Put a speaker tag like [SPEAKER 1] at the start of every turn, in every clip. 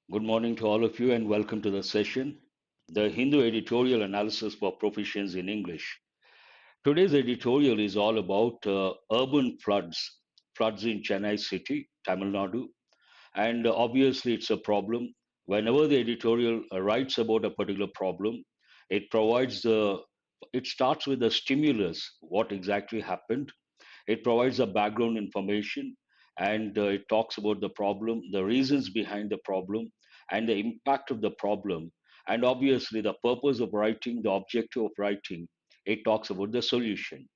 [SPEAKER 1] Good morning to all of you and welcome to the session, the Hindu Editorial Analysis for Proficiency in English. Today's editorial is all about urban floods in Chennai city, Tamil Nadu, and obviously it's a problem. Whenever the editorial writes about a particular problem, it provides it starts with the stimulus, what exactly happened. It provides a background information and it talks about the problem, the reasons behind the problem, and the impact of the problem. And obviously, the purpose of writing, the objective of writing, it talks about the solution.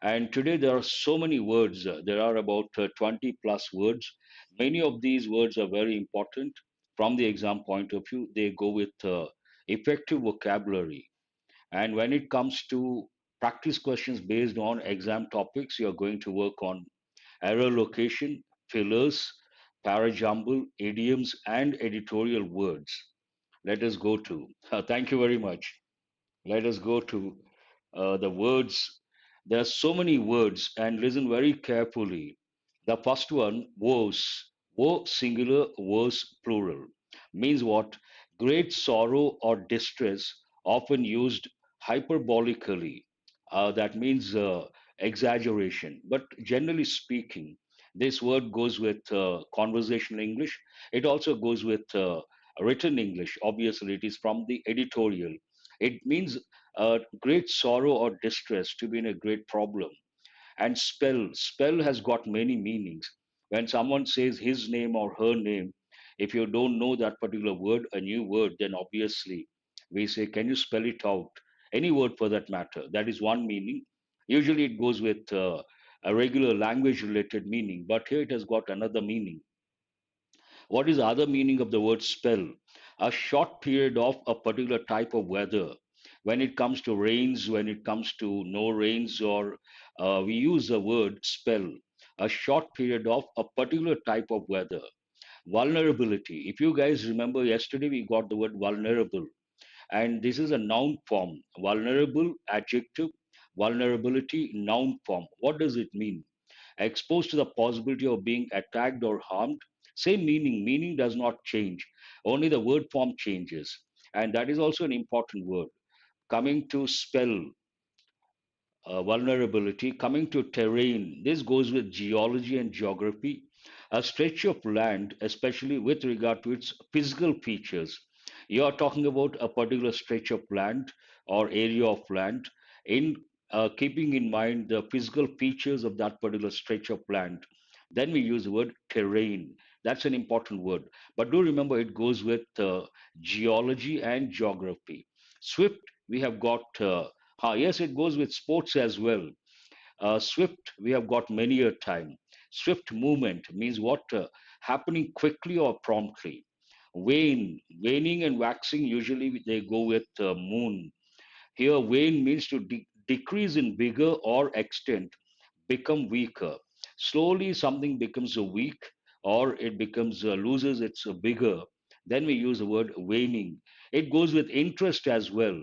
[SPEAKER 1] And today there are so many words. There are about 20 plus words. Many of these words are very important from the exam point of view. They go with effective vocabulary, and when it comes to practice questions based on exam topics, you're going to work on error location, fillers, parajumble, idioms, and editorial words. Let us go to, thank you very much. Let us go to the words. There are so many words, and listen very carefully. The first one, was, wo singular, was plural, means what? Great sorrow or distress, often used hyperbolically. That means exaggeration. But generally speaking, this word goes with conversational English. It also goes with written English. Obviously, it is from the editorial. It means great sorrow or distress, to be in a great problem. And spell has got many meanings. When someone says his name or her name, if you don't know that particular word, a new word, then obviously we say, can you spell it out? Any word for that matter. That is one meaning. Usually it goes with a regular language related meaning, but here it has got another meaning. What is the other meaning of the word spell? A short period of a particular type of weather. When it comes to rains, when it comes to no rains, or we use the word spell, a short period of a particular type of weather. Vulnerability. If you guys remember yesterday, we got the word vulnerable, and this is a noun form. Vulnerable, adjective, vulnerability, noun form. What does it mean? Exposed to the possibility of being attacked or harmed. Same meaning. Meaning does not change. Only the word form changes. And that is also an important word. Coming to spell, vulnerability. Coming to terrain, this goes with geology and geography. A stretch of land, especially with regard to its physical features. You are talking about a particular stretch of land or area of land in keeping in mind the physical features of that particular stretch of land. Then we use the word terrain. That's an important word. But do remember it goes with geology and geography. Swift, we have got yes, it goes with sports as well. Swift, we have got many a time. Swift movement means what? Happening quickly or promptly. Wane, waning and waxing, usually they go with moon. Here, wane means to decrease in vigor or extent, become weaker. Slowly, something becomes weak or it becomes loses its vigor. Then we use the word waning. It goes with interest as well.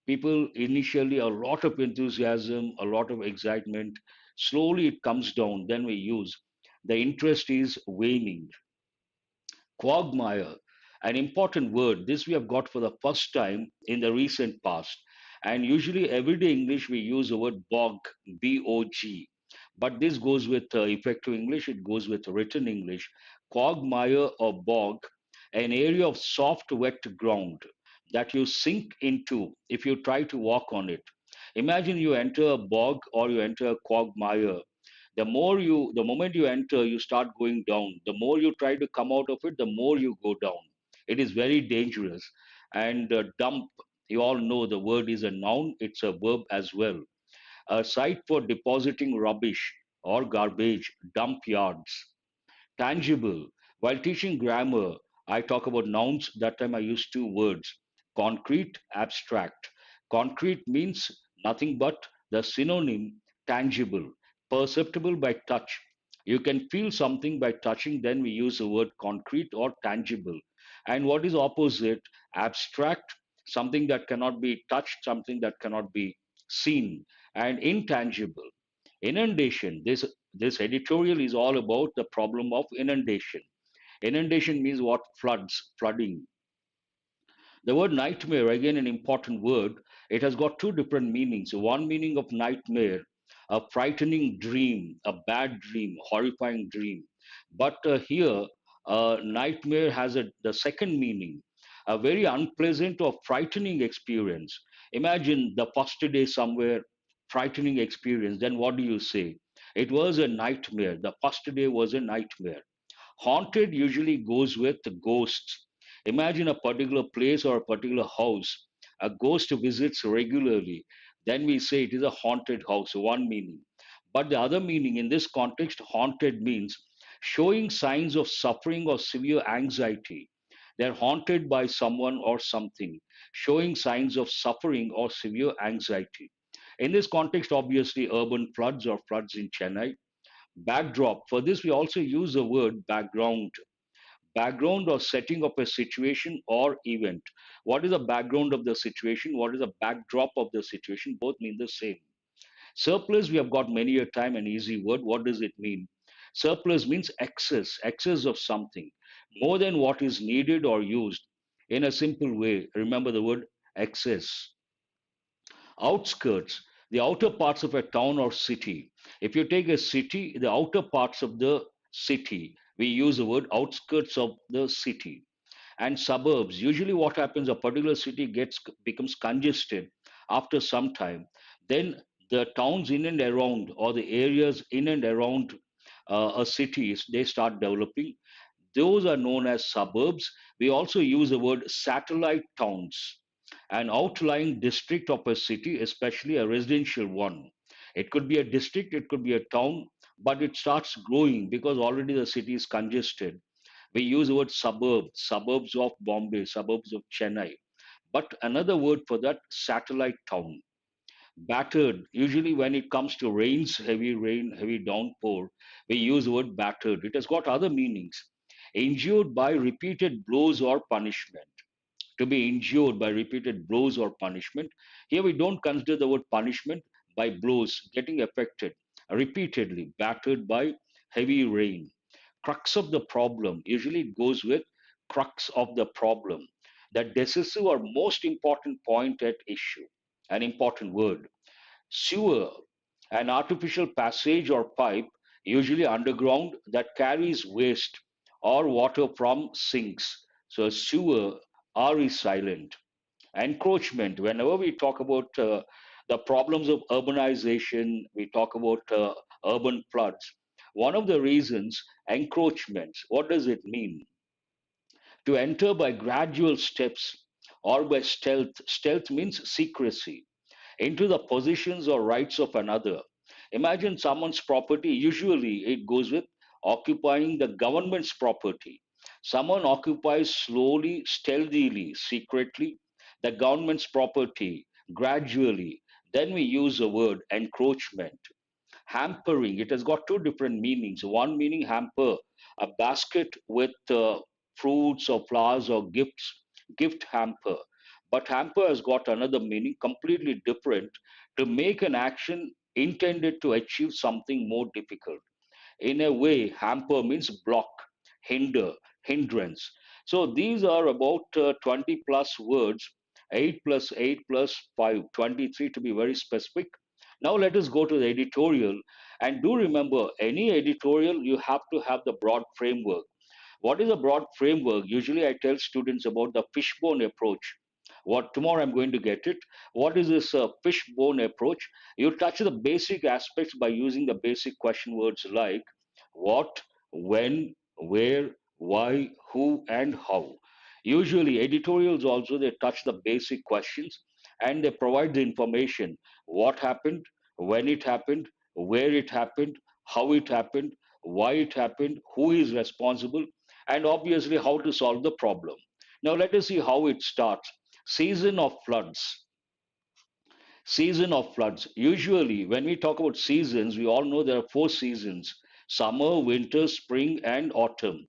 [SPEAKER 1] People initially a lot of enthusiasm, a lot of excitement. Slowly it comes down. Then we use the interest is waning. Quagmire, an important word. This we have got for the first time in the recent past. And usually, everyday English, we use the word bog, B O G. But this goes with effective English, it goes with written English. Quagmire or bog, an area of soft, wet ground that you sink into if you try to walk on it. Imagine you enter a bog or you enter a quagmire. The moment you enter, you start going down. The more you try to come out of it, the more you go down. It is very dangerous. And dump, you all know the word is a noun, it's a verb as well. A site for depositing rubbish or garbage, dump yards. Tangible. While teaching grammar, I talk about nouns. That time I use two words: concrete, abstract. Concrete means nothing but the synonym tangible, perceptible by touch. You can feel something by touching, then we use the word concrete or tangible. And what is opposite? Abstract, something that cannot be touched, something that cannot be seen, and intangible. Inundation. This editorial is all about the problem of inundation. Inundation means what? Floods, flooding. The word nightmare, again an important word, it has got two different meanings. One meaning of nightmare, a frightening dream, a bad dream, horrifying dream. But here, nightmare has the second meaning, a very unpleasant or frightening experience. Imagine the first day somewhere, frightening experience. Then what do you say? It was a nightmare. The first day was a nightmare. Haunted usually goes with ghosts. Imagine a particular place or a particular house. A ghost visits regularly. Then we say it is a haunted house, one meaning. But the other meaning in this context, haunted means showing signs of suffering or severe anxiety. They're haunted by someone or something, showing signs of suffering or severe anxiety. In this context, obviously, urban floods or floods in Chennai. Backdrop. For this, we also use the word background. Background or setting of a situation or event. What is the background of the situation? What is the backdrop of the situation? Both mean the same. Surplus, we have got many a time an easy word. What does it mean? Surplus means excess, excess of something, more than what is needed or used. In a simple way, remember the word excess. Outskirts, the outer parts of a town or city. If you take a city, the outer parts of the city, we use the word outskirts of the city. And suburbs, usually what happens, a particular city becomes congested after some time. Then the towns in and around, or the areas in and around a cities, they start developing. Those are known as suburbs. We also use the word satellite towns, an outlying district of a city, especially a residential one. It could be a district, it could be a town, but it starts growing because already the city is congested. We use the word suburb, suburbs of Bombay, suburbs of Chennai. But another word for that, satellite town. Battered, usually when it comes to rain, heavy downpour, we use the word battered. It has got other meanings. Injured by repeated blows or punishment. To be injured by repeated blows or punishment. Here we don't consider the word punishment by blows, getting affected repeatedly, battered by heavy rain. Crux of the problem, usually it goes with crux of the problem, the decisive or most important point at issue, an important word. Sewer, an artificial passage or pipe, usually underground, that carries waste or water from sinks. So sewer, R is silent. Encroachment, whenever we talk about the problems of urbanization, we talk about urban floods. One of the reasons, encroachments, what does it mean? To enter by gradual steps or by stealth. Stealth means secrecy into the possessions or rights of another. Imagine someone's property, usually it goes with occupying the government's property. Someone occupies slowly, stealthily, secretly the government's property, gradually. Then we use the word encroachment. Hampering, it has got two different meanings. One meaning hamper, a basket with fruits or flowers or gifts, gift hamper. But hamper has got another meaning completely different, to make an action intended to achieve something more difficult. In a way, hamper means block, hinder, hindrance. So these are about 20 plus words, 8 plus 8 plus 5, 23 to be very specific. Now let us go to the editorial. And do remember, any editorial, you have to have the broad framework. What is a broad framework? Usually I tell students about the fishbone approach. What tomorrow I'm going to get it. What is this fishbone approach? You touch the basic aspects by using the basic question words like what, when, where, why, who, and how. Usually, editorials also they touch the basic questions and they provide the information: what happened, when it happened, where it happened, how it happened, why it happened, who is responsible, and obviously how to solve the problem. Now, let us see how it starts. Season of floods. Season of floods. Usually, when we talk about seasons, we all know there are four seasons: summer, winter, spring, and autumn.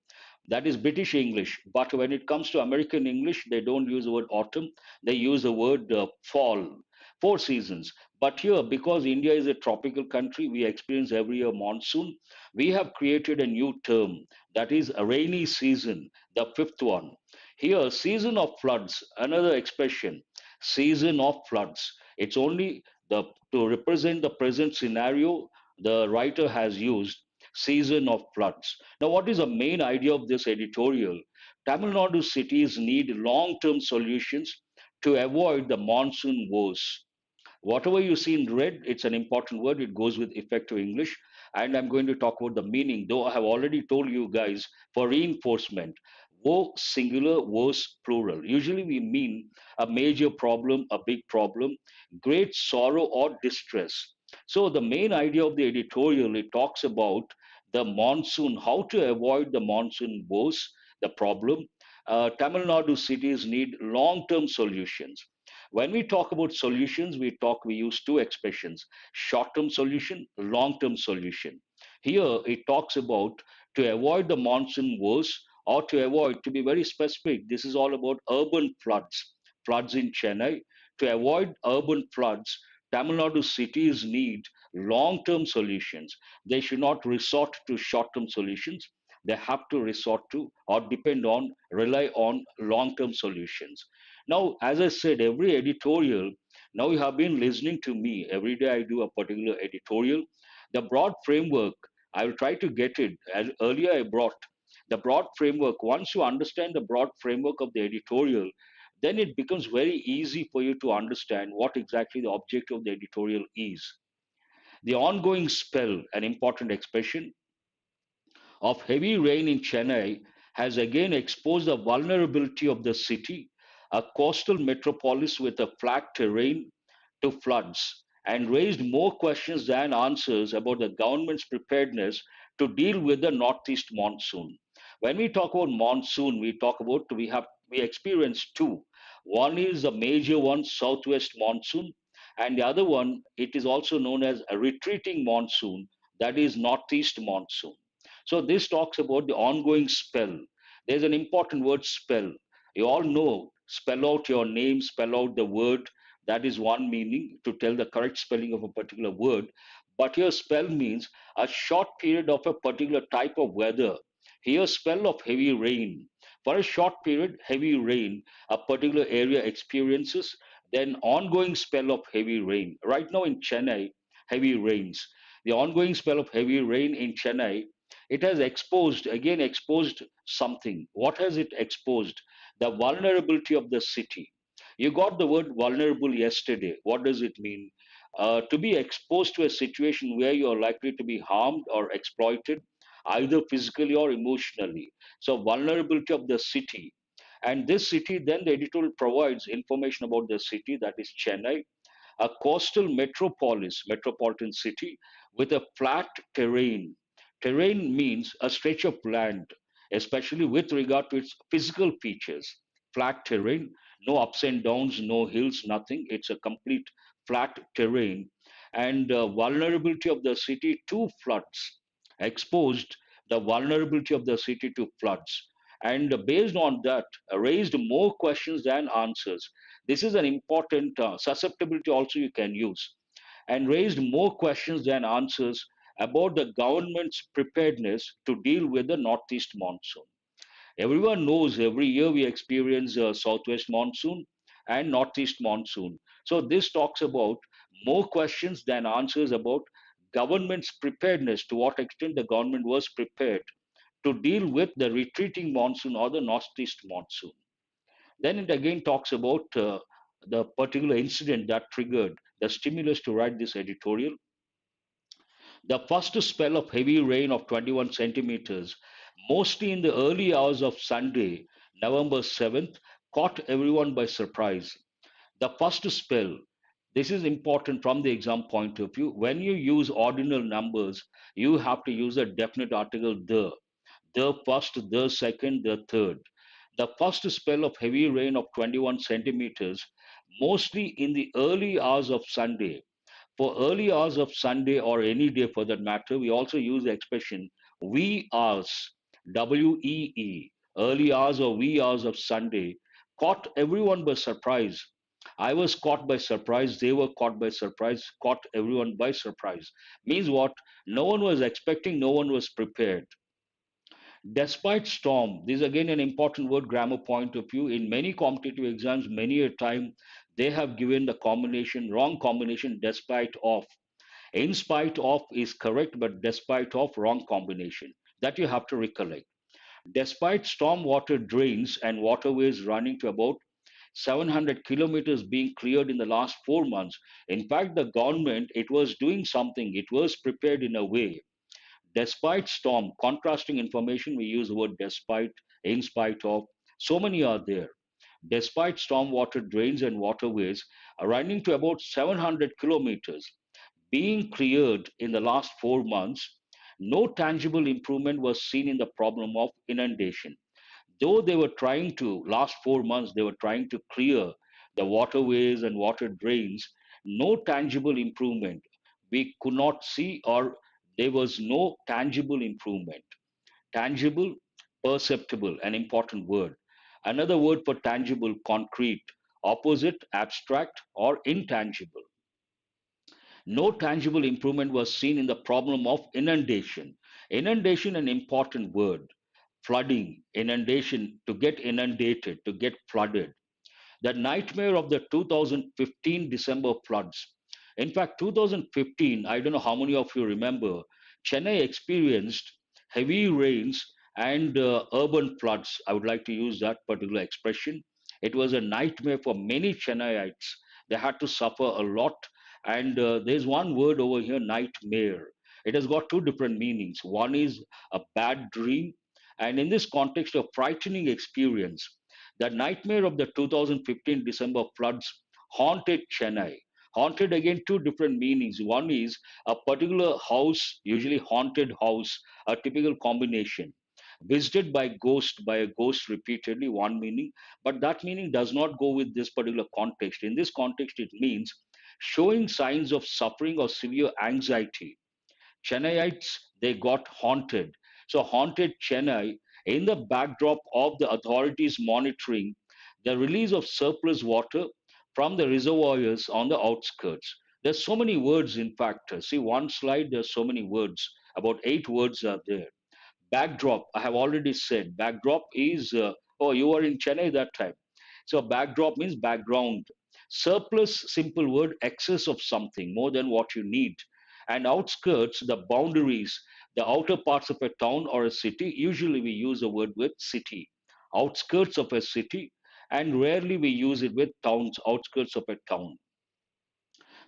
[SPEAKER 1] That is British English. But when it comes to American English, they don't use the word autumn, they use the word fall. four seasons. But here, because India is a tropical country, we experience every year monsoon. We have created a new term, that is a rainy season, the fifth one. Here, season of floods, another expression, season of floods. It's only the to represent the present scenario the writer has used season of floods. Now, what is the main idea of this editorial? Tamil Nadu cities need long term solutions to avoid the monsoon woes. Whatever you see in red, it's an important word. It goes with effective English. And I'm going to talk about the meaning, though I have already told you guys for reinforcement. Woe singular, woes plural. Usually we mean a major problem, a big problem, great sorrow or distress. So the main idea of the editorial, it talks about the monsoon, how to avoid the monsoon woes, the problem. Tamil Nadu cities need long-term solutions. When we talk about solutions, we use two expressions: short-term solution, long-term solution. Here it talks about to avoid the monsoon woes, or to avoid, to be very specific, this is all about urban floods, floods in Chennai. To avoid urban floods, Tamil Nadu cities need long-term solutions. They should not resort to short-term solutions. They have to resort to or depend on, rely on long-term solutions. Now, as I said, every editorial, now you have been listening to me. Every day I do a particular editorial. The broad framework, I will try to get it. As earlier I brought the broad framework. Once you understand the broad framework of the editorial, then it becomes very easy for you to understand what exactly the objective of the editorial is. The ongoing spell, an important expression, of heavy rain in Chennai has again exposed the vulnerability of the city, a coastal metropolis with a flat terrain, to floods, and raised more questions than answers about the government's preparedness to deal with the northeast monsoon. When we talk about monsoon, we experience two. One is a major one, southwest monsoon, and the other one, it is also known as a retreating monsoon, that is northeast monsoon. So this talks about the ongoing spell. There's an important word, spell. You all know, spell out your name, spell out the word. That is one meaning, to tell the correct spelling of a particular word. But here, spell means a short period of a particular type of weather. Here, spell of heavy rain. For a short period, heavy rain, a particular area experiences, then ongoing spell of heavy rain. Right now in Chennai, heavy rains. The ongoing spell of heavy rain in Chennai, it has exposed, again exposed something. What has it exposed? The vulnerability of the city. You got the word vulnerable yesterday. What does it mean? To be exposed to a situation where you are likely to be harmed or exploited, either physically or emotionally. So vulnerability of the city. And this city, then the editorial provides information about the city, that is Chennai, a coastal metropolis, metropolitan city with a flat terrain. Terrain means a stretch of land, especially with regard to its physical features. Flat terrain, no ups and downs, no hills, nothing. It's a complete flat terrain. And vulnerability of the city to floods, exposed the vulnerability of the city to floods. And based on that, raised more questions than answers. This is an important susceptibility also you can use, and raised more questions than answers about the government's preparedness to deal with the northeast monsoon. Everyone knows every year we experience southwest monsoon and northeast monsoon. So this talks about more questions than answers about government's preparedness, to what extent the government was prepared to deal with the retreating monsoon or the northeast monsoon. Then it again talks about the particular incident that triggered the stimulus to write this editorial. The first spell of heavy rain of 21 centimeters, mostly in the early hours of Sunday, November 7th, caught everyone by surprise. The first spell, this is important from the exam point of view. When you use ordinal numbers, you have to use a definite article, the first, the second, the third. The first spell of heavy rain of 21 centimeters, mostly in the early hours of Sunday. For early hours of Sunday, or any day for that matter, we also use the expression wee hours, WEE, early hours or wee hours of Sunday, caught everyone by surprise. I was caught by surprise. They were caught by surprise, caught everyone by surprise. Means what? No one was expecting, no one was prepared. Despite storm, this is again an important word grammar point of view. In many competitive exams, many a time they have given the combination, wrong combination, despite of. In spite of is correct, but despite of wrong combination. That you have to recollect. Despite storm water drains and waterways running to about 700 kilometers being cleared in the last 4 months. In fact, the government, it was doing something. It was prepared in a way. Despite storm, contrasting information, we use the word despite, in spite of. So many are there. Despite storm water drains and waterways are running to about 700 kilometers being cleared in the last 4 months, no tangible improvement was seen in the problem of inundation. Though they were trying to, last 4 months, they were trying to clear the waterways and water drains, no tangible improvement. We could not see, or there was no tangible improvement. Tangible, perceptible, an important word. Another word for tangible, concrete. Opposite, abstract or intangible. No tangible improvement was seen in the problem of inundation. Inundation, an important word. Flooding, inundation, to get inundated, to get flooded. The nightmare of the 2015 December floods. In fact, 2015, I don't know how many of you remember, Chennai experienced heavy rains and urban floods. I would like to use that particular expression. It was a nightmare for many Chennaites. They had to suffer a lot. And there's one word over here, nightmare. It has got two different meanings. One is a bad dream, and in this context, a frightening experience. The nightmare of the 2015 December floods haunted Chennai. Haunted again, two different meanings. One is a particular house, usually haunted house, a typical combination. Visited by a ghost repeatedly, one meaning, but that meaning does not go with this particular context. In this context, it means showing signs of suffering or severe anxiety. Chennaites, they got haunted. So, haunted Chennai in the backdrop of the authorities monitoring the release of surplus water from the reservoirs on the outskirts. There's so many words, in fact. See one slide, there's so many words. About 8 words are there. Backdrop, I have already said. Backdrop is, oh, you were in Chennai that time. So, backdrop means background. Surplus, simple word, excess of something, more than what you need. And outskirts, the boundaries, the outer parts of a town or a city. Usually we use a word with city. Outskirts of a city, and rarely we use it with towns, outskirts of a town.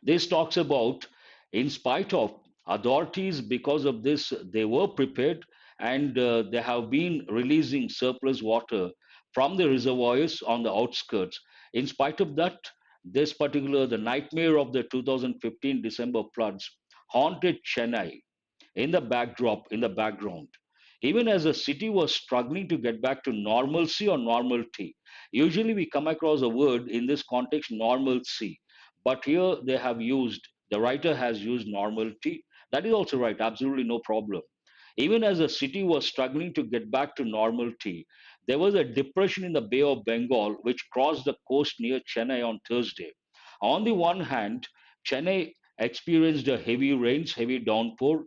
[SPEAKER 1] This talks about, in spite of authorities, because of this, they were prepared and they have been releasing surplus water from the reservoirs on the outskirts. In spite of that, this particular, the nightmare of the 2015 December floods haunted Chennai in the backdrop, in the background. Even as the city was struggling to get back to normalcy or normality, usually we come across a word in this context, normalcy, but here they have used, the writer has used normality. That is also right, absolutely no problem. Even as the city was struggling to get back to normality, there was a depression in the Bay of Bengal which crossed the coast near Chennai on Thursday. On the one hand, Chennai experienced a heavy rains, heavy downpour,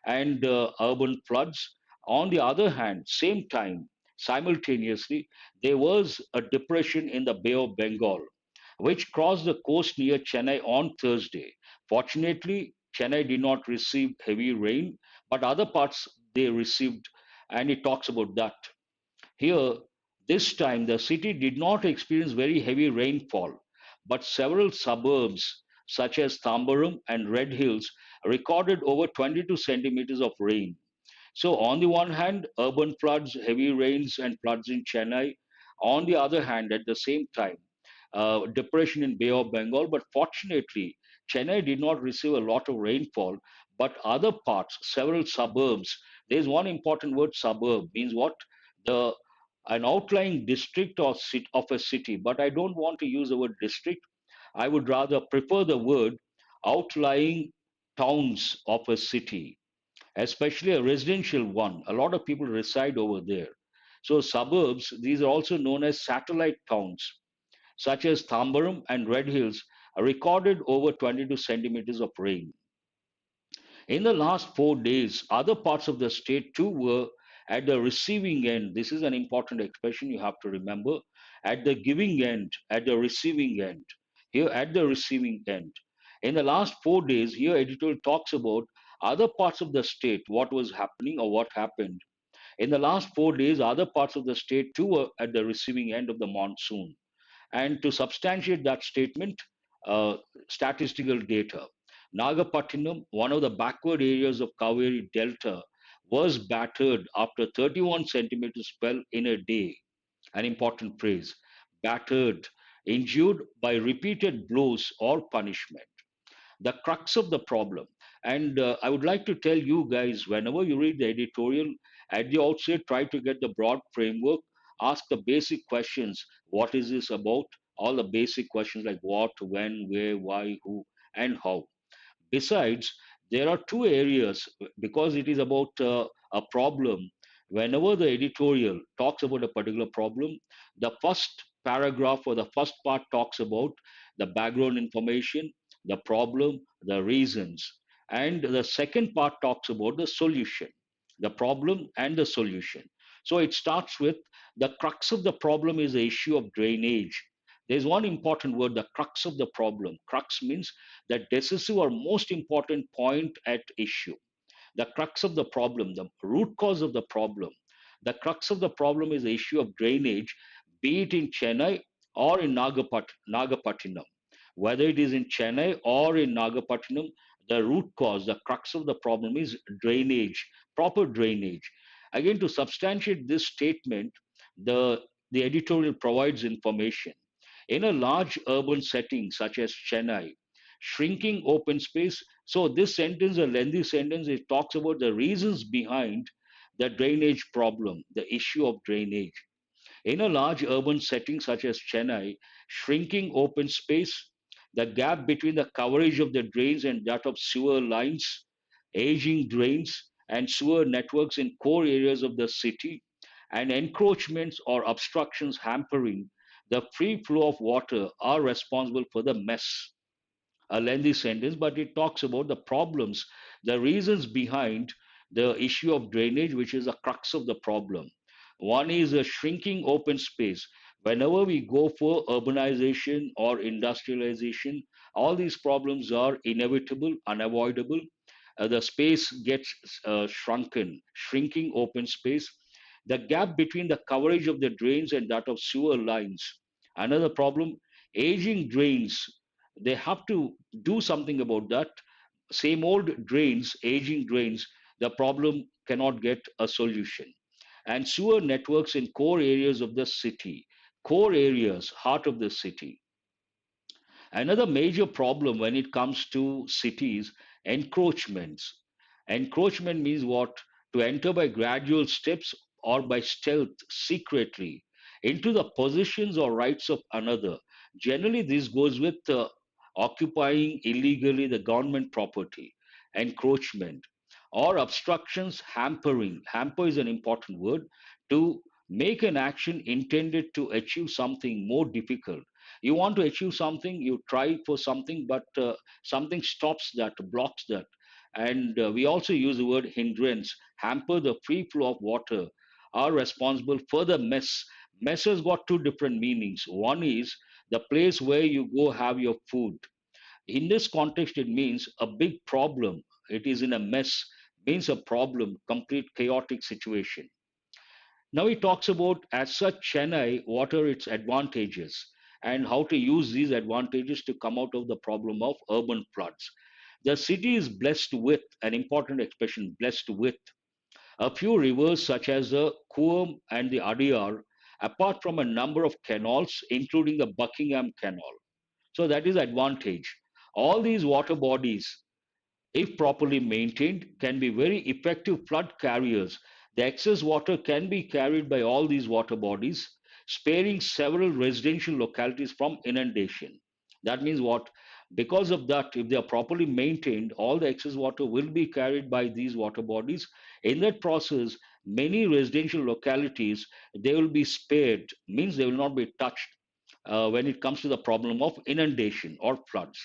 [SPEAKER 1] and urban floods. On the other hand, same time, simultaneously, there was a depression in the Bay of Bengal, which crossed the coast near Chennai on Thursday. Fortunately, Chennai did not receive heavy rain, but other parts they received, and it talks about that. Here, this time, the city did not experience very heavy rainfall, but several suburbs, such as Tambaram and Red Hills, recorded over 22 centimeters of rain. So, on the one hand, urban floods, heavy rains, and floods in Chennai. On the other hand, at the same time, depression in Bay of Bengal. But fortunately, Chennai did not receive a lot of rainfall. But other parts, several suburbs. There's one important word: suburb means what? The An outlying district or of a city. But I don't want to use the word district. I would rather prefer the word outlying towns of a city, especially a residential one. A lot of people reside over there. So, suburbs, these are also known as satellite towns. such as Tambaram and Red Hills, recorded over 22 centimeters of rain. In the last 4 days, other parts of the state too were at the receiving end. This is an important expression you have to remember. At the giving end, at the receiving end. Here, at the receiving end. In the last 4 days, here editorial talks about other parts of the state, what was happening or what happened. In the last 4 days, other parts of the state too were at the receiving end of the monsoon. And to substantiate that statement, uh, statistical data. Nagapattinam, one of the backward areas of Kaveri Delta, was battered after 31 centimeters fell in a day. An important phrase. Battered, injured by repeated blows or punishment. The crux of the problem. And I would like to tell you guys, whenever you read the editorial, at the outset, try to get the broad framework, ask the basic questions. What is this about? All the basic questions like what, when, where, why, who, and how. Besides, there are two areas because it is about a problem. Whenever the editorial talks about a particular problem, the first paragraph or the first part talks about the background information, the problem, the reasons, and the second part talks about the solution, the problem and the solution. So it starts with the crux of the problem is the issue of drainage. There's one important word, the crux of the problem. Crux means the decisive or most important point at issue, the crux of the problem, the root cause of the problem. The crux of the problem is the issue of drainage, be it in Chennai or in Nagapattinam. Whether it is in Chennai or in Nagapattinam, the root cause, the crux of the problem is drainage, proper drainage. Again, to substantiate this statement, the, the editorial provides information. In a large urban setting such as Chennai, shrinking open space. So this sentence, a lengthy sentence, it talks about the reasons behind the drainage problem, the issue of drainage. In a large urban setting such as Chennai, shrinking open space, the gap between the coverage of the drains and that of sewer lines, aging drains and sewer networks in core areas of the city, and encroachments or obstructions hampering the free flow of water are responsible for the mess. A lengthy sentence, but it talks about the problems, the reasons behind the issue of drainage, which is the crux of the problem. One is a shrinking open space. Whenever we go for urbanization or industrialization, all these problems are inevitable, unavoidable. The space gets shrunken, shrinking open space. The gap between the coverage of the drains and that of sewer lines. Another problem, aging drains. They have to do something about that. Same old drains, aging drains, the problem cannot get a solution. And sewer networks in core areas of the city, core areas, heart of the city. Another major problem when it comes to cities, encroachments. Encroachment means what? To enter by gradual steps or by stealth, secretly, into the possessions or rights of another. Generally, this goes with occupying illegally the government property, encroachment, or obstructions, hampering. Hamper is an important word to make an action intended to achieve something more difficult. You want to achieve something, you try for something, but something stops that, blocks that. And we also use the word hindrance, hamper the free flow of water, are responsible for the mess. Mess has got two different meanings. One is the place where you go have your food. In this context, it means a big problem. It is in a mess, means a problem, complete chaotic situation. Now he talks about, as such, Chennai, what are its advantages and how to use these advantages to come out of the problem of urban floods. The city is blessed with, an important expression, blessed with a few rivers such as the Coom and the Adiyar, apart from a number of canals, including the Buckingham Canal. So that is advantage. All these water bodies, if properly maintained, can be very effective flood carriers. The excess water can be carried by all these water bodies, sparing several residential localities from inundation. That means what? Because of that, if they are properly maintained, all the excess water will be carried by these water bodies. In that process, many residential localities, they will be spared, means they will not be touched. when it comes to the problem of inundation or floods.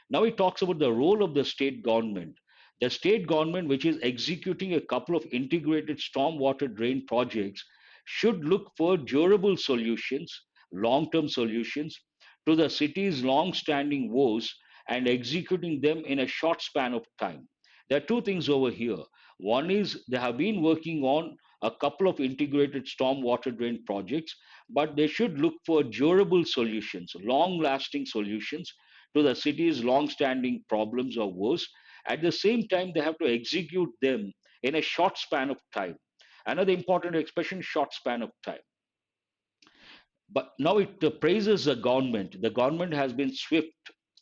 [SPEAKER 1] Now he talks about the role of the state government. The state government, which is executing a couple of integrated stormwater drain projects, should look for durable solutions, long term solutions to the city's long standing woes and executing them in a short span of time. There are two things over here. One is they have been working on a couple of integrated stormwater drain projects, but they should look for durable solutions, long lasting solutions to the city's long-standing problems or woes. At the same time, they have to execute them in a short span of time. Another important expression, short span of time. But now it praises the government. The government has been swift,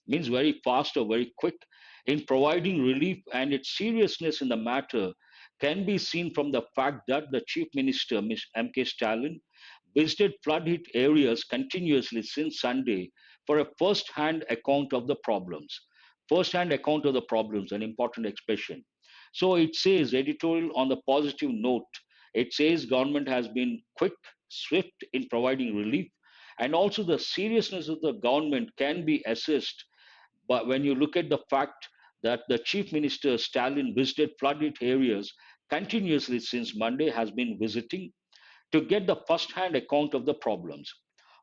[SPEAKER 1] means very fast or very quick in providing relief, and its seriousness in the matter can be seen from the fact that the Chief Minister, Ms. M.K. Stalin, visited flood hit areas continuously since Sunday for a first hand account of the problems. First hand account of the problems, an important expression. So it says, editorial on the positive note, it says government has been quick, swift in providing relief, and also the seriousness of the government can be assessed. But when you look at the fact that the Chief Minister Stalin visited flood hit areas continuously since Monday, has been visiting to get the first hand account of the problems.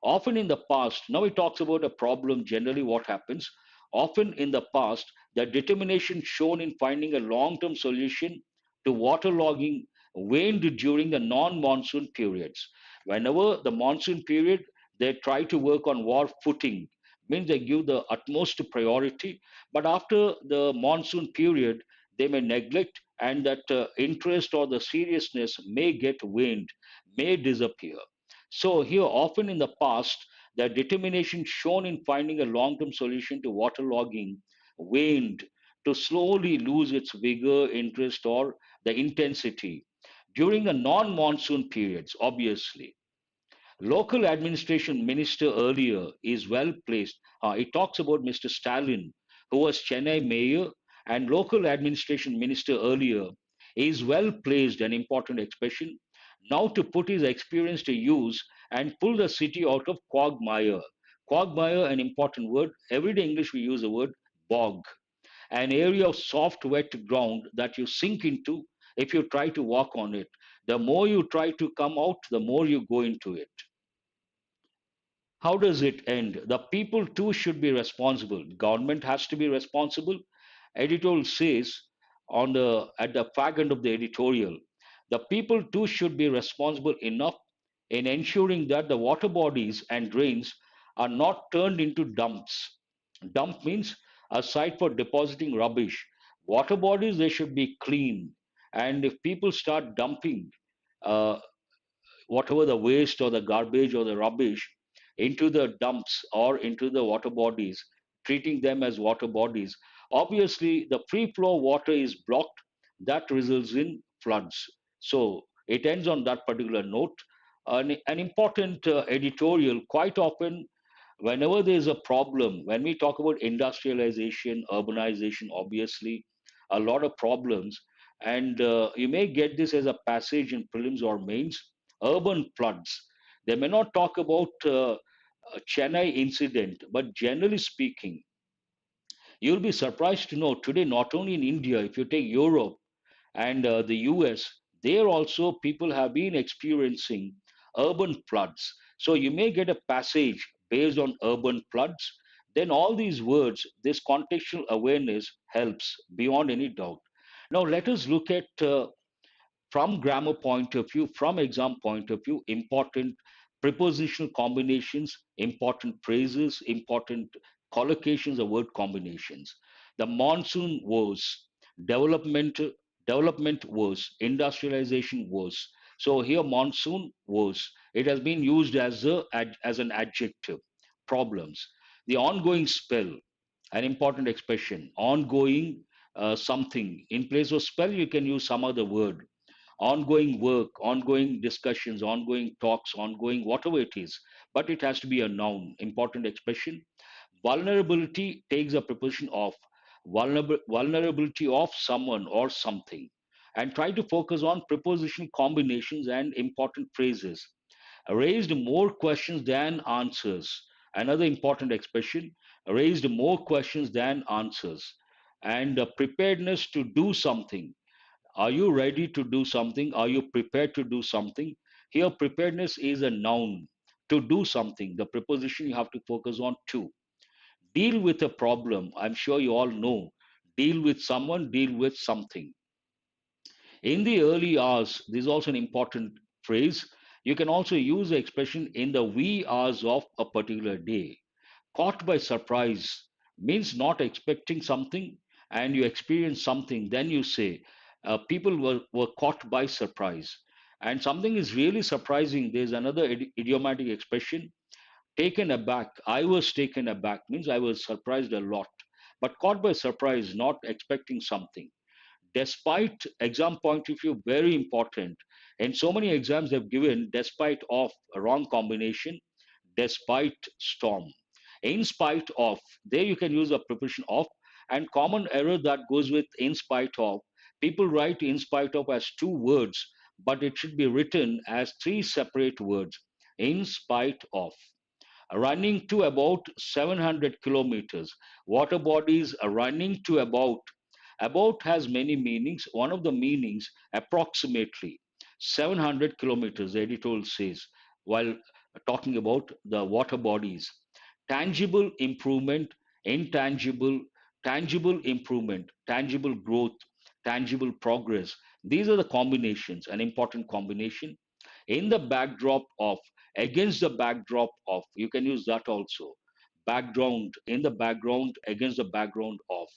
[SPEAKER 1] Often in the past, now he talks about a problem, generally what happens. Often in the past, the determination shown in finding a long term solution to waterlogging waned during the non monsoon periods. Whenever the monsoon period, they try to work on war footing, means they give the utmost priority. But after the monsoon period, they may neglect, and that interest or the seriousness may get waned, may disappear. So, here, often in the past, the determination shown in finding a long term solution to waterlogging waned to slowly lose its vigor, interest, or the intensity during the non monsoon periods, obviously. Local administration minister earlier is well placed. It talks about Mr. Stalin, who was Chennai mayor, and local administration minister earlier is well placed, an important expression, now to put his experience to use and pull the city out of quagmire. Quagmire, an important word. Everyday English we use the word bog, an area of soft, wet ground that you sink into if you try to walk on it. The more you try to come out, the more you go into it. How does it end? The people too should be responsible. Government has to be responsible. Editorial says on the at the fag end of the editorial, the people too should be responsible enough in ensuring that the water bodies and drains are not turned into dumps. Dump means a site for depositing rubbish. Water bodies, they should be clean. And if people start dumping uh, whatever the waste or the garbage or the rubbish into the dumps or into the water bodies, treating them as water bodies, obviously the free flow of water is blocked. That results in floods. So it ends on that particular note. An important editorial, quite often, whenever there is a problem, when we talk about industrialization, urbanization, obviously, a lot of problems, and you may get this as a passage in prelims or mains, urban floods. They may not talk about a Chennai incident, but generally speaking, you'll be surprised to know today, not only in India, if you take Europe and the US, there also people have been experiencing urban floods. So you may get a passage based on urban floods. Then all these words, this contextual awareness helps beyond any doubt. Now let us look at from grammar point of view, from exam point of view, important prepositional combinations, important phrases, important collocations of word combinations. The monsoon was, development, development was, industrialization was. So here monsoon was. It has been used as as an adjective. Problems. The ongoing spell, an important expression. Ongoing something. In place of spell, you can use some other word. Ongoing work, ongoing discussions, ongoing talks, ongoing whatever it is, but it has to be a noun, important expression. Vulnerability takes a preposition of vulnerability of someone or something, and try to focus on preposition combinations and important phrases. Raised more questions than answers. Another important expression, raised more questions than answers. And preparedness to do something. Are you ready to do something? Are you prepared to do something? Here, preparedness is a noun. To do something, the preposition you have to focus on to. Deal with a problem. I'm sure you all know. Deal with someone, deal with something. In the early hours, this is also an important phrase. You can also use the expression in the wee hours of a particular day. Caught by surprise means not expecting something and you experience something, then you say, people were caught by surprise. And something is really surprising. There's another idiomatic expression, taken aback. I was taken aback means I was surprised a lot, but caught by surprise, not expecting something. Despite exam point of view, very important. And so many exams they've given despite of a wrong combination, despite storm, in spite of. There you can use a preposition of, and common error that goes with in spite of. People write in spite of as two words, but it should be written as three separate words. In spite of. Running to about 700 kilometers. Water bodies are running to about. About has many meanings. One of the meanings, approximately 700 kilometers, the editorial says, while talking about the water bodies. Tangible improvement, intangible, tangible improvement, tangible growth, tangible progress. These are the combinations, an important combination. In the backdrop of, against the backdrop of, you can use that also. Background, in the background, against the background of.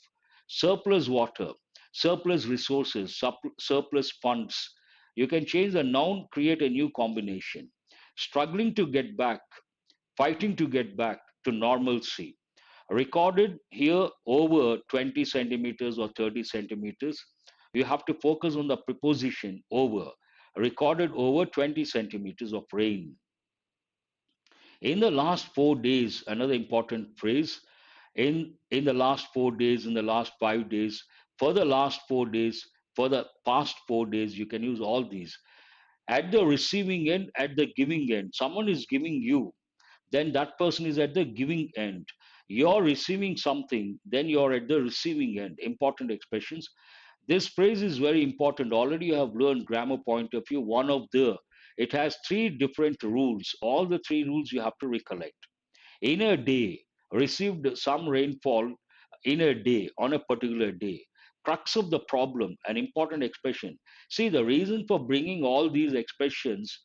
[SPEAKER 1] Surplus water, surplus resources, surplus funds. You can change the noun, create a new combination. Struggling to get back, fighting to get back to normalcy. Recorded here over 20 centimeters or 30 centimeters. You have to focus on the preposition over. Recorded over 20 centimeters of rain. In the last 4 days, another important phrase, in the last 4 days, in the last 5 days, for the last 4 days, for the past 4 days, you can use all these. At the receiving end, at the giving end, someone is giving you, then that person is at the giving end. You're receiving something, then you're at the receiving end. Important expressions. This phrase is very important. Already you have learned grammar point of view. One of the, it has three different rules. All the three rules you have to recollect. In a day, received some rainfall in a day, on a particular day. Crux of the problem, an important expression. See, the reason for bringing all these expressions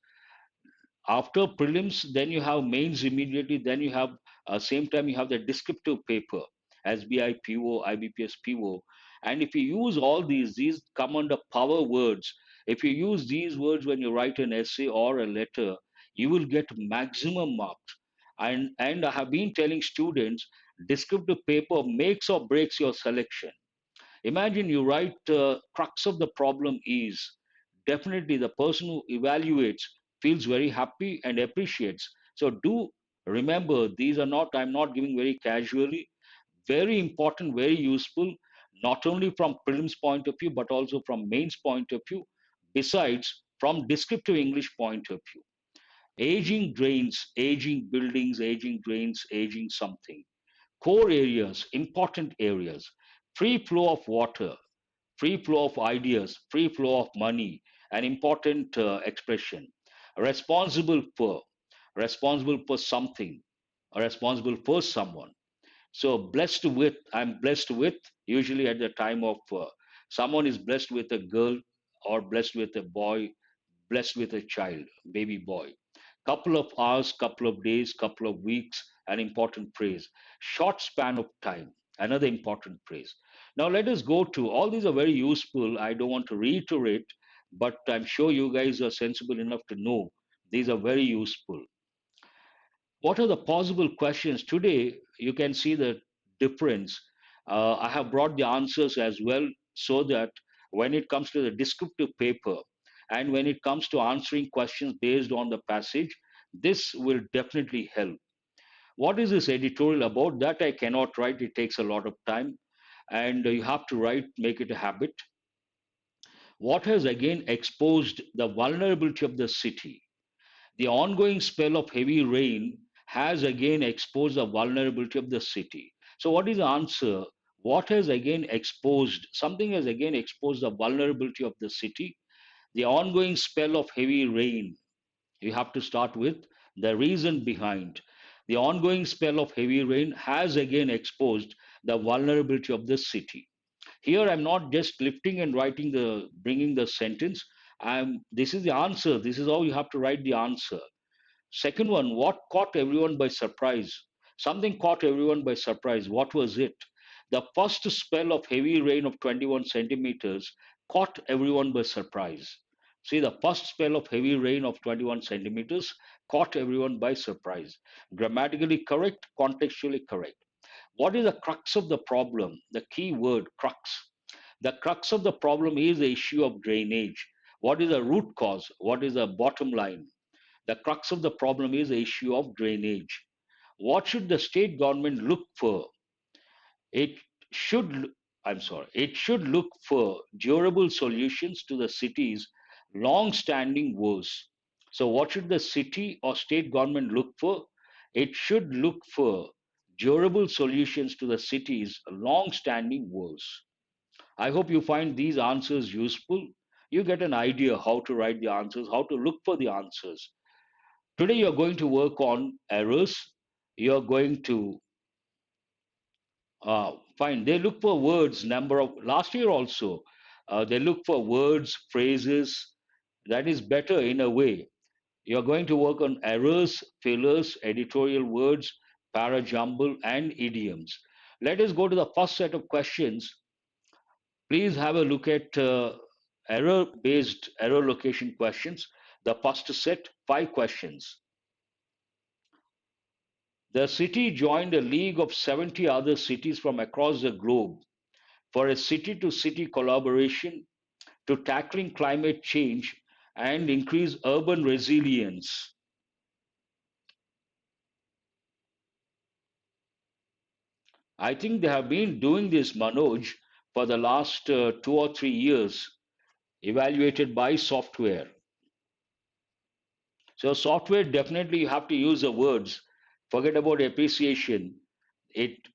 [SPEAKER 1] after prelims, then you have mains immediately, then you have same time you have the descriptive paper, SBI PO, IBPS PO. And if you use all these come under power words. If you use these words when you write an essay or a letter, you will get maximum marks. And I have been telling students, descriptive paper makes or breaks your selection. Imagine you write, crux of the problem is, definitely the person who evaluates feels very happy and appreciates. So do remember, these are not, I'm not giving very casually, very important, very useful, not only from prelims point of view, but also from mains point of view, besides from descriptive English point of view. Aging drains, aging buildings, aging drains, aging something. Core areas, important areas, free flow of water, free flow of ideas, free flow of money, an important expression. Responsible for, responsible for something, responsible for someone. So blessed with, I'm blessed with, usually at the time of someone is blessed with a girl or blessed with a boy, blessed with a child, baby boy. Couple of hours, couple of days, couple of weeks, an important phrase. Short span of time, another important phrase. Now let us go to, all these are very useful. I don't want to reiterate, but I'm sure you guys are sensible enough to know these are very useful. What are the possible questions? Today, you can see the difference. I have brought the answers as well so that when it comes to the descriptive paper and when it comes to answering questions based on the passage, this will definitely help. What is this editorial about? That I cannot write. It takes a lot of time and you have to write, make it a habit. What has again exposed the vulnerability of the city? The ongoing spell of heavy rain has again exposed the vulnerability of the city. So, what is the answer? What has again exposed? Something has again exposed the vulnerability of the city. The ongoing spell of heavy rain. You have to start with the reason behind. The ongoing spell of heavy rain has again exposed the vulnerability of the city. Here I'm not just lifting and writing bringing the sentence. This is the answer. This is how you have to write the answer. Second one, what caught everyone by surprise? Something caught everyone by surprise. What was it? The first spell of heavy rain of 21 centimeters caught everyone by surprise. See, the first spell of heavy rain of 21 centimeters caught everyone by surprise. Grammatically correct, contextually correct. What is the crux of the problem? The key word, crux. The crux of the problem is the issue of drainage. What is the root cause? What is the bottom line? The crux of the problem is the issue of drainage. What should the state government look for? It should, it should look for durable solutions to the city's long-standing woes. So, what should the city or state government look for? It should look for durable solutions to the city's long-standing woes. I hope you find these answers useful. You get an idea how to write the answers, how to look for the answers. Today, you're going to work on errors. You're going to find, they look for words, number of, last year also, they look for words, phrases. That is better in a way. You're going to work on errors, fillers, editorial words, jumble, and idioms. Let us go to the first set of questions. Please have a look at error based error location questions. The first set, 5 questions. The city joined a league of 70 other cities from across the globe for a city to city collaboration to tackling climate change and increase urban resilience. I think they have been doing this, Manoj, for the last 2 or 3 years, evaluated by software. So, software definitely you have to use the words. Forget about appreciation. It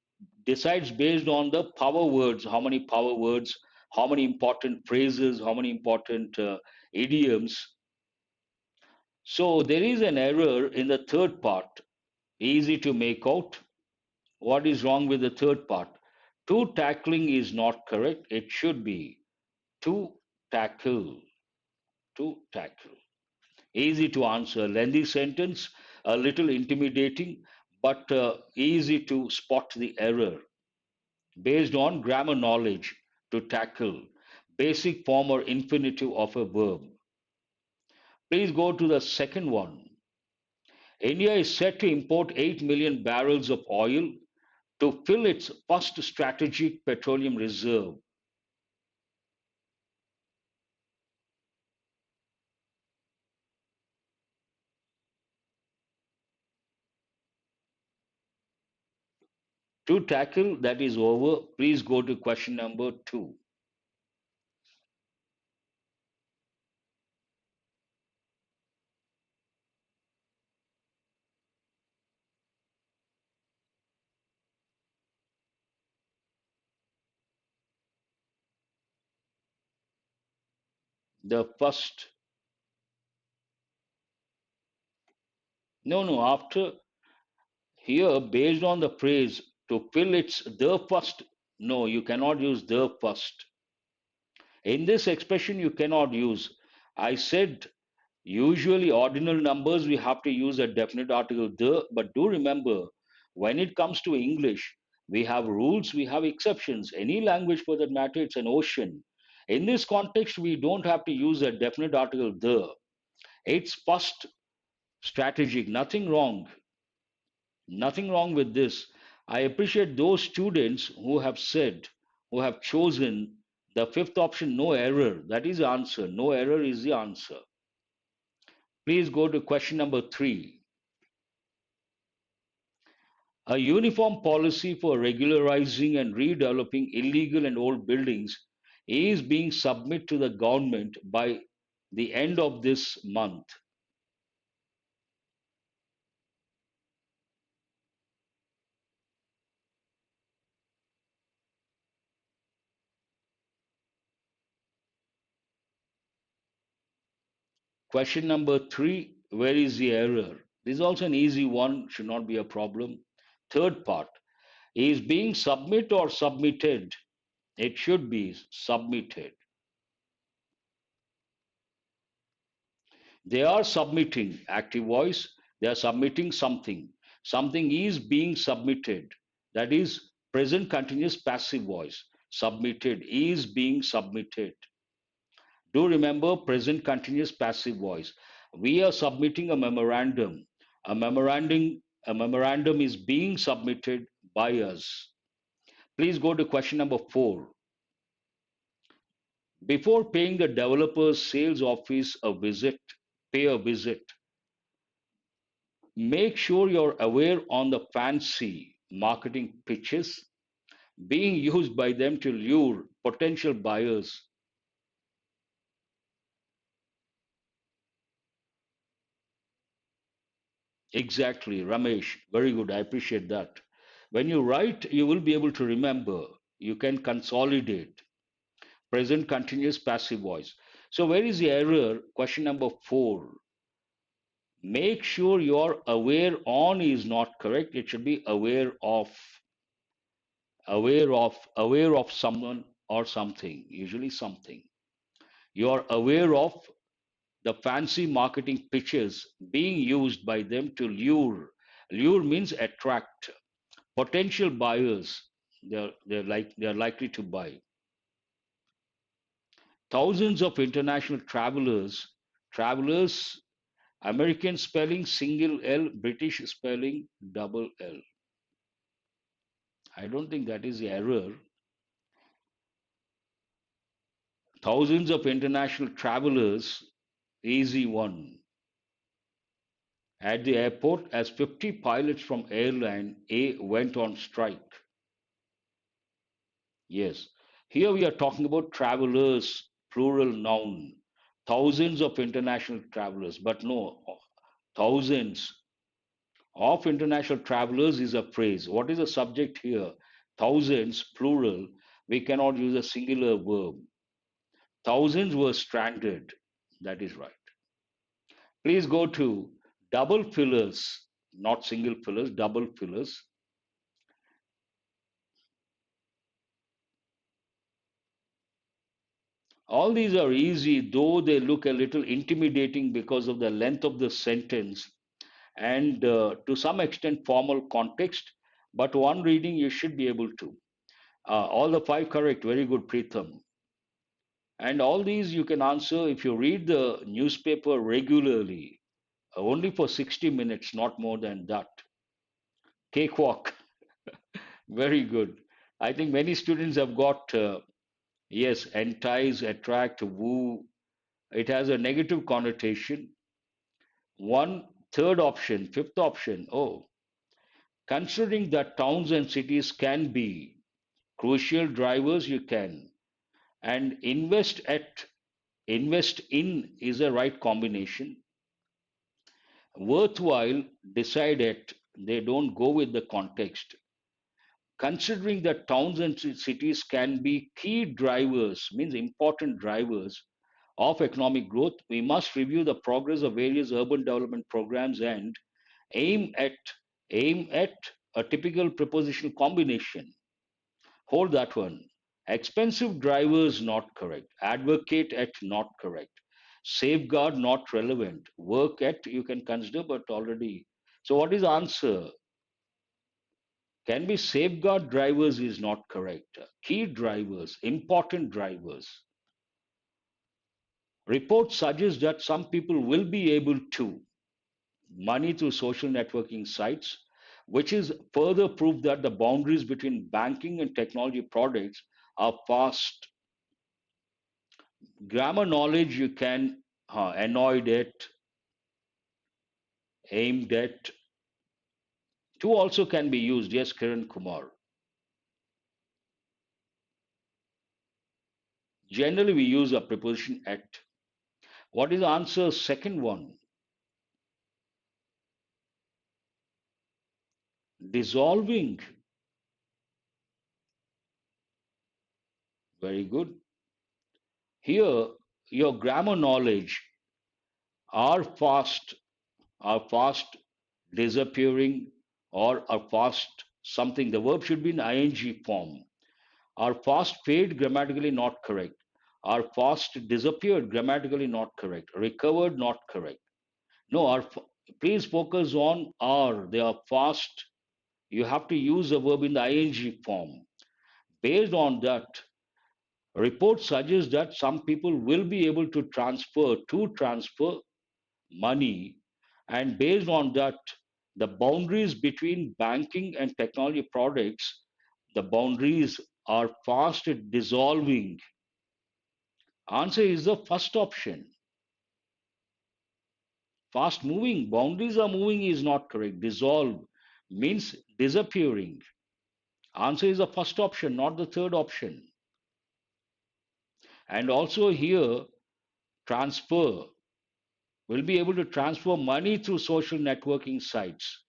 [SPEAKER 1] decides based on the power words, how many power words, how many important phrases, how many important idioms. So there is an error in the third part, easy to make out. What is wrong with the third part? To tackling is not correct. It should be to tackle. To tackle. Easy to answer. Lengthy sentence, a little intimidating, but easy to spot the error. Based on grammar knowledge, to tackle. Basic form or infinitive of a verb. Please go to the second one. India is set to import 8 million barrels of oil to fill its first strategic petroleum reserve. To tackle, that is over. Please go to question number 2. The first, no, after here, based on the phrase to fill its the first, no, you cannot use the first. In this expression, you cannot use. I said usually ordinal numbers, we have to use a definite article the, but do remember when it comes to English, we have rules, we have exceptions. Any language for that matter, it's an ocean. In this context, we don't have to use a definite article the. It's first strategic, nothing wrong with this. I appreciate those students who have said, who have chosen the fifth option, no error. That is the answer. No error is the answer. Please go to question number 3. A uniform policy for regularizing and redeveloping illegal and old buildings is being submitted to the government by the end of this month. Question number three, where is the error? This is also an easy one, should not be a problem. Third part, is being submit or submitted? It should be submitted. They are submitting, active voice, they are submitting something. Something is being submitted. That is present continuous passive voice. Submitted is being submitted. Do remember present continuous passive voice. We are submitting a memorandum. A memorandum is being submitted by us. Please go to question number 4. Before paying the developer's sales office a visit, pay a visit. Make sure you're aware on the fancy marketing pitches being used by them to lure potential buyers. Exactly, Ramesh. Very good. I appreciate that. When you write, you will be able to remember. You can consolidate. Present continuous passive voice. So, where is the error? Question number 4. Make sure you're aware on is not correct. It should be aware of someone or something, usually something. You're aware of the fancy marketing pitches being used by them to lure. Lure means attract potential buyers. They're likely to buy. Thousands of international travelers, American spelling single L, British spelling double L. I don't think that is the error. Thousands of international travelers, easy one. At the airport, as 50 pilots from airline A went on strike. Yes. Here we are talking about travelers, plural noun. Thousands of international travelers, but no, thousands of international travelers is a phrase. What is the subject here? Thousands, plural. We cannot use a singular verb. Thousands were stranded. That is right. Please go to double fillers, not single fillers, double fillers. All these are easy, though they look a little intimidating because of the length of the sentence and to some extent formal context. But one reading you should be able to. All the 5 correct. Very good, Preetham. And all these you can answer if you read the newspaper regularly, only for 60 minutes, not more than that. Cakewalk. Very good. I think many students have got, yes, entice, attract, woo. It has a negative connotation. One third option, fifth option. Oh, considering that towns and cities can be crucial drivers, you can. And invest in is a right combination. Worthwhile, decide at, they don't go with the context. Considering that towns and cities can be key drivers, means important drivers of economic growth, we must review the progress of various urban development programs and aim at aim at a typical prepositional combination. Hold that one. Expensive drivers not correct. Advocate at not correct. Safeguard not relevant. Work at you can consider but already. So what is the answer? Can be safeguard drivers is not correct. Key drivers, important drivers. Reports suggest that some people will be able to money through social networking sites, which is further proof that the boundaries between banking and technology products are fast. Grammar knowledge you can annoyed at, aimed at. Two also can be used. Yes, Kiran Kumar. Generally, we use a preposition at. What is the answer? Second one. Dissolving. Very good. Here, your grammar knowledge are fast disappearing, or are fast something. The verb should be in ing form. Are fast fade, grammatically not correct. Are fast disappeared, grammatically not correct. Recovered, not correct. No, please focus on are. They are fast. You have to use the verb in the ing form. Based on that, reports suggest that some people will be able to transfer money, and based on that, the boundaries between banking and technology products, the boundaries are fast dissolving. Answer is the first option. Fast moving, boundaries are moving is not correct. Dissolve means disappearing. Answer is the first option, not the third option. And also here, transfer will be able to transfer money through social networking sites.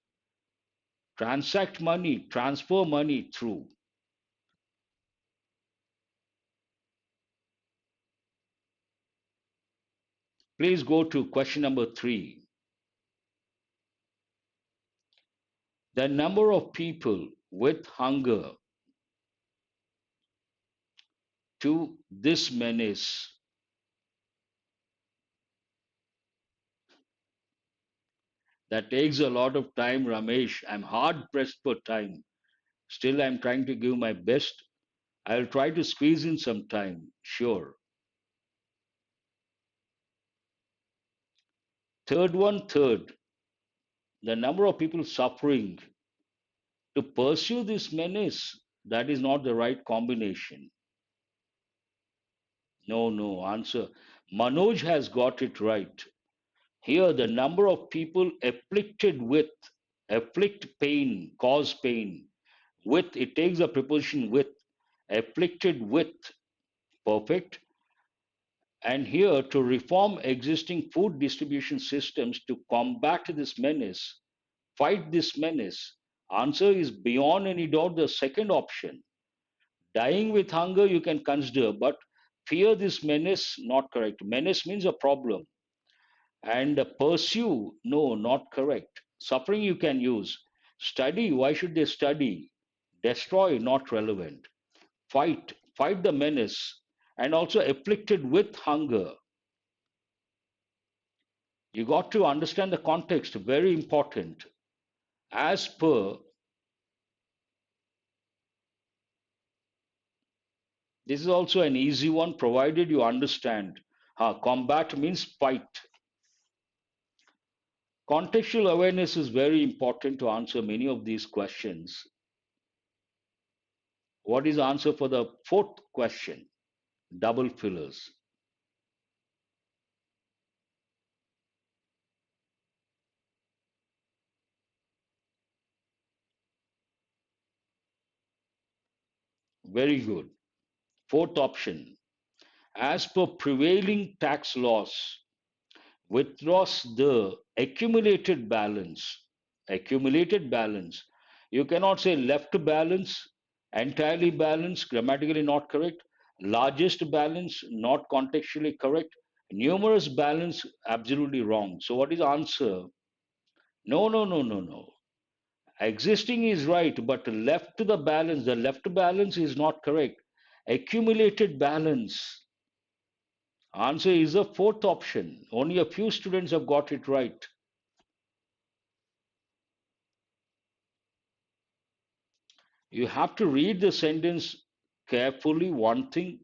[SPEAKER 1] Transact money, transfer money through. Please go to question number 3. The number of people with hunger to this menace. That takes a lot of time, Ramesh. I'm hard pressed for time. Still, I'm trying to give my best. I'll try to squeeze in some time, sure. Third, the number of people suffering to pursue this menace, that is not the right combination. No, no, answer. Manoj has got it right. Here, the number of people afflicted with, afflict pain, cause pain, with, it takes a preposition with, afflicted with, perfect. And here, to reform existing food distribution systems to combat this menace, fight this menace. Answer is beyond any doubt the second option. Dying with hunger you can consider, but fear this menace, not correct. Menace means a problem. And pursue, no, not correct. Suffering you can use. Study, why should they study? Destroy, not relevant. Fight the menace. And also afflicted with hunger. You got to understand the context, very important. As per, this is also an easy one, provided you understand. Combat means fight. Contextual awareness is very important to answer many of these questions. What is the answer for the fourth question? Double fillers. Very good. Fourth option. As per prevailing tax laws, withdraws the accumulated balance. Accumulated balance. You cannot say left balance, entirely balance, grammatically not correct. Largest balance, not contextually correct. Numerous balance, absolutely wrong. So, what is the answer? No, no, no, no, no. Existing is right, but left to the left balance is not correct. Accumulated balance. Answer is the fourth option. Only a few students have got it right. You have to read the sentence carefully. One thing,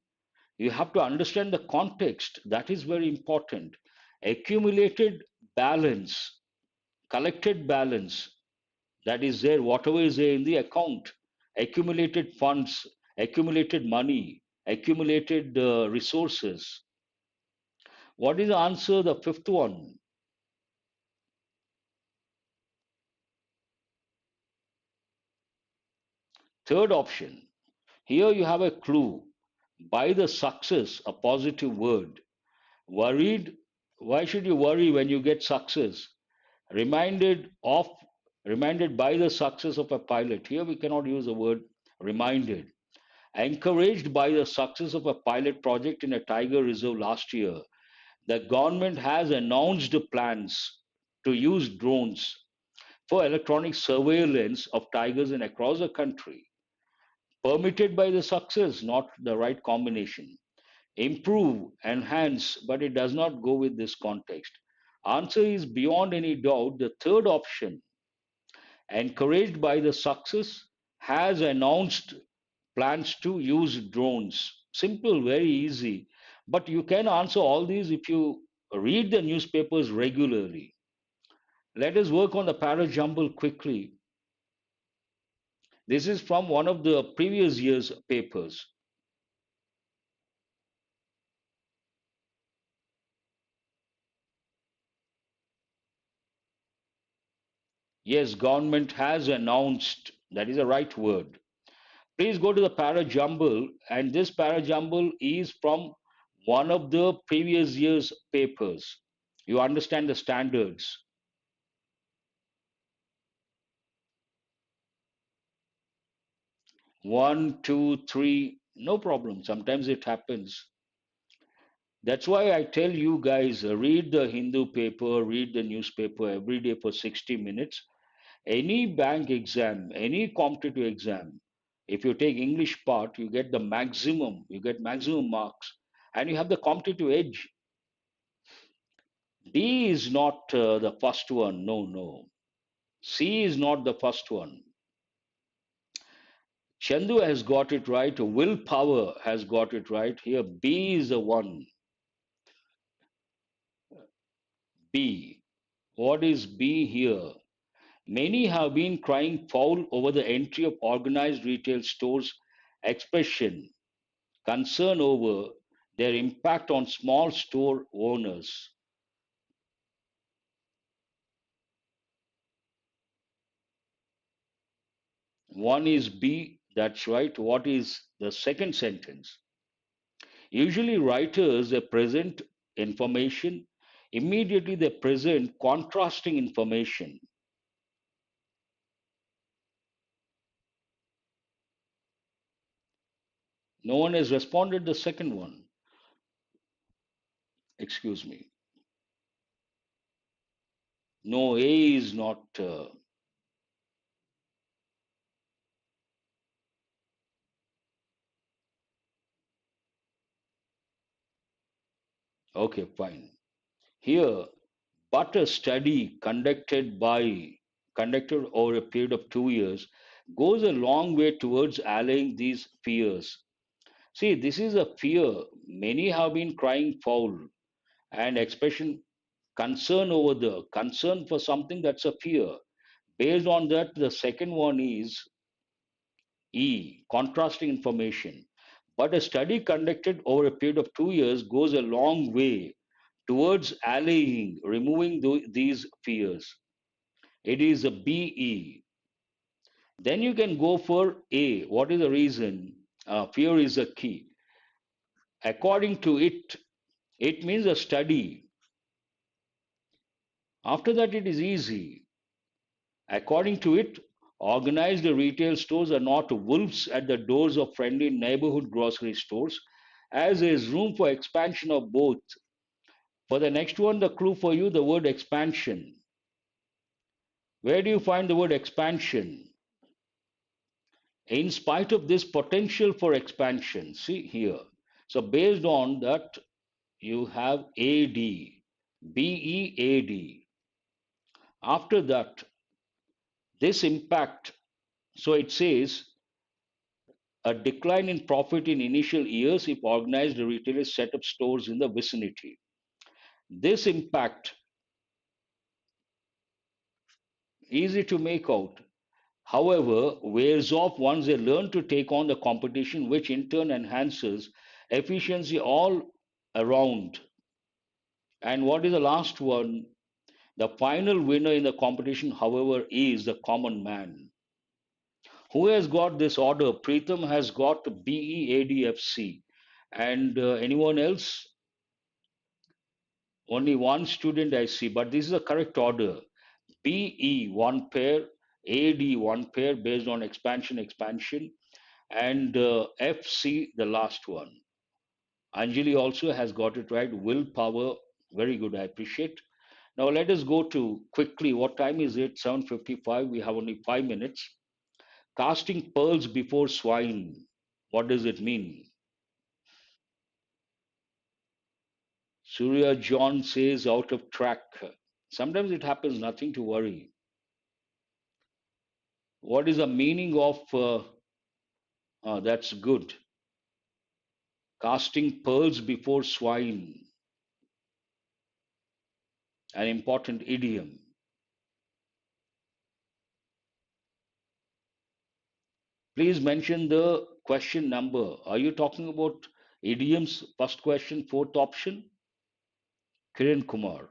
[SPEAKER 1] you have to understand the context. That is very important. Accumulated balance, collected balance, that is there, whatever is there in the account, accumulated funds, accumulated money, accumulated resources. What is the answer? The fifth one. Third option. Here you have a clue. By the success, a positive word. Worried, why should you worry when you get success? Reminded of, reminded by the success of a pilot. Here we cannot use the word reminded. Encouraged by the success of a pilot project in a tiger reserve last year. The government has announced plans to use drones for electronic surveillance of tigers in across the country. Permitted by the success, not the right combination. Improve, enhance, but it does not go with this context. Answer is beyond any doubt the third option, encouraged by the success, has announced plans to use drones. Simple, very easy. But you can answer all these if you read the newspapers regularly. Let us work on the para jumble quickly. This is from one of the previous year's papers. Yes, government has announced, that is the right word. Please go to the para jumble, and this para jumble is from one of the previous year's papers. You understand the standards. One, two, three, no problem. Sometimes it happens. That's why I tell you guys read the Hindu paper, read the newspaper every day for 60 minutes. Any bank exam, any competitive exam, if you take English part, you get the maximum, you get maximum marks, and you have the competitive edge. D is not the first one. No, no. C is not the first one. Chandu has got it right. Willpower has got it right. Here, B is the one. B. What is B here? Many have been crying foul over the entry of organized retail stores expression, concern over their impact on small store owners. One is B, that's right. What is the second sentence? Usually, writers they present information, immediately they present contrasting information. No one has responded the second one. Excuse me. No, A is not. Okay, fine. Here, but a study conducted over a period of 2 years goes a long way towards allaying these fears. See, this is a fear. Many have been crying foul and expression concern over the concern for something that's a fear. Based on that, the second one is E, contrasting information. But a study conducted over a period of 2 years goes a long way towards allaying, removing these fears. It is a BE. Then you can go for A. What is the reason? Fear is a key. According to it, it means a study. After that, it is easy. According to it, organized retail stores are not wolves at the doors of friendly neighborhood grocery stores, as there is room for expansion of both. For the next one, the clue for you, the word expansion. Where do you find the word expansion? In spite of this potential for expansion, see here. So based on that, you have AD, BEAD. After that, this impact, so it says a decline in profit in initial years if organized retailers set up stores in the vicinity. This impact, easy to make out, however, wears off once they learn to take on the competition, which in turn enhances efficiency all around. And what is the last one? The final winner in the competition, however, is the common man. Who has got this order? Preetham has got BEADFC. And anyone else? Only one student I see, but this is the correct order. BE one pair, AD one pair based on expansion, and FC the last one. Anjali also has got it right. Willpower Very good. I appreciate. Now let us go to quickly. What time is it? 7:55. We have only 5 minutes. Casting pearls before swine. What does it mean? Surya John says out of track. Sometimes it happens, nothing to worry. What is the meaning of that's good? Casting pearls before swine, an important idiom. Please mention the question number. Are you talking about idioms? First question, fourth option? Kiran Kumar.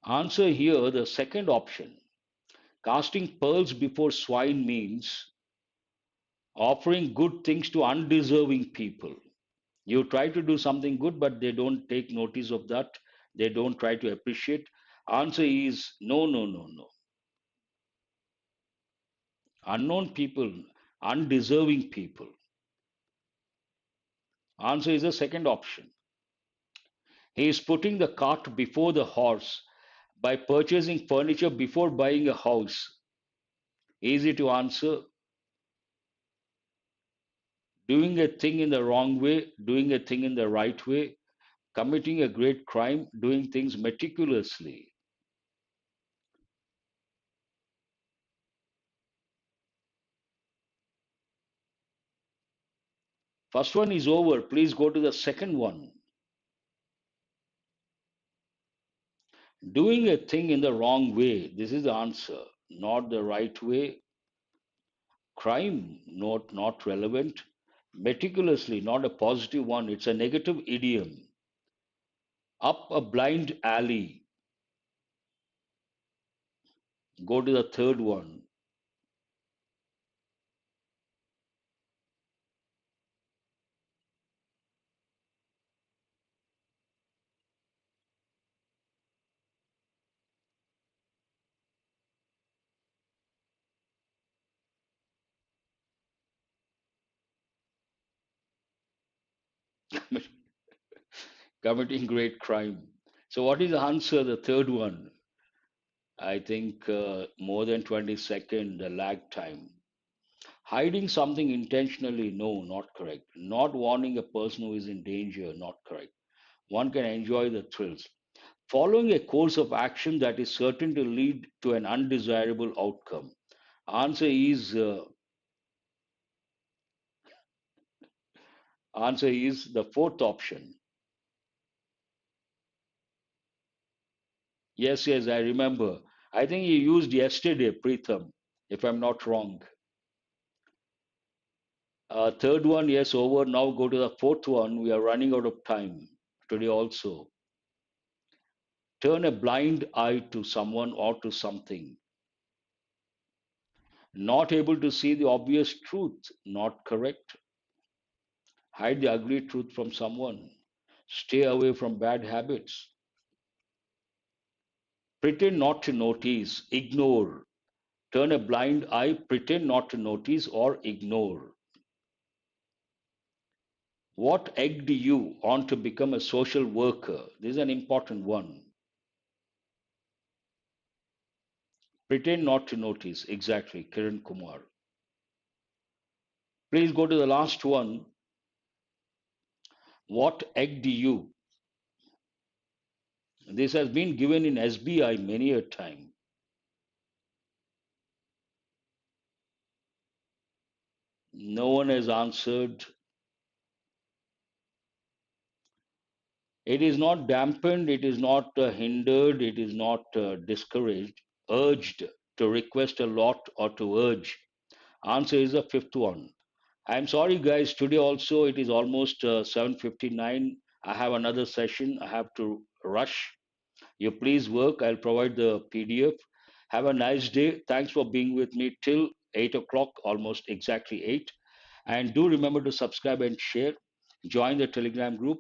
[SPEAKER 1] Answer here, the second option. Casting pearls before swine means offering good things to undeserving people. You try to do something good, but they don't take notice of that. They don't try to appreciate. Answer is no, no, no, no. Unknown people, undeserving people. Answer is the second option. He is putting the cart before the horse by purchasing furniture before buying a house. Easy to answer. Doing a thing in the wrong way, doing a thing in the right way, committing a great crime, doing things meticulously. First one is over. Please go to the second one. Doing a thing in the wrong way. This is the answer. Not the right way. Crime, not relevant. Meticulously, not a positive one. It's a negative idiom. Up a blind alley. Go to the third one. Committing great crime. So, what is the answer? The third one. I think more than 20-second lag time. Hiding something intentionally, no, not correct. Not warning a person who is in danger, not correct. One can enjoy the thrills. Following a course of action that is certain to lead to an undesirable outcome. Answer is the fourth option. Yes, yes, I remember. I think you used yesterday, Pritham, if I'm not wrong. Third one, yes, over. Now go to the fourth one. We are running out of time today also. Turn a blind eye to someone or to something. Not able to see the obvious truth, not correct. Hide the ugly truth from someone. Stay away from bad habits. Pretend not to notice, ignore. Turn a blind eye, pretend not to notice or ignore. What egged you on to become a social worker? This is an important one. Pretend not to notice. Exactly, Kiran Kumar. Please go to the last one. What egged you? This has been given in SBI many a time. No one has answered. It is not dampened, it is not hindered, it is not discouraged, urged to request a lot or to urge. Answer is the fifth one. I'm sorry, guys. Today also it is almost 7:59. I have another session. I have to rush. You please work. I'll provide the PDF. Have a nice day. Thanks for being with me till 8 o'clock, almost exactly 8. And do remember to subscribe and share. Join the Telegram group.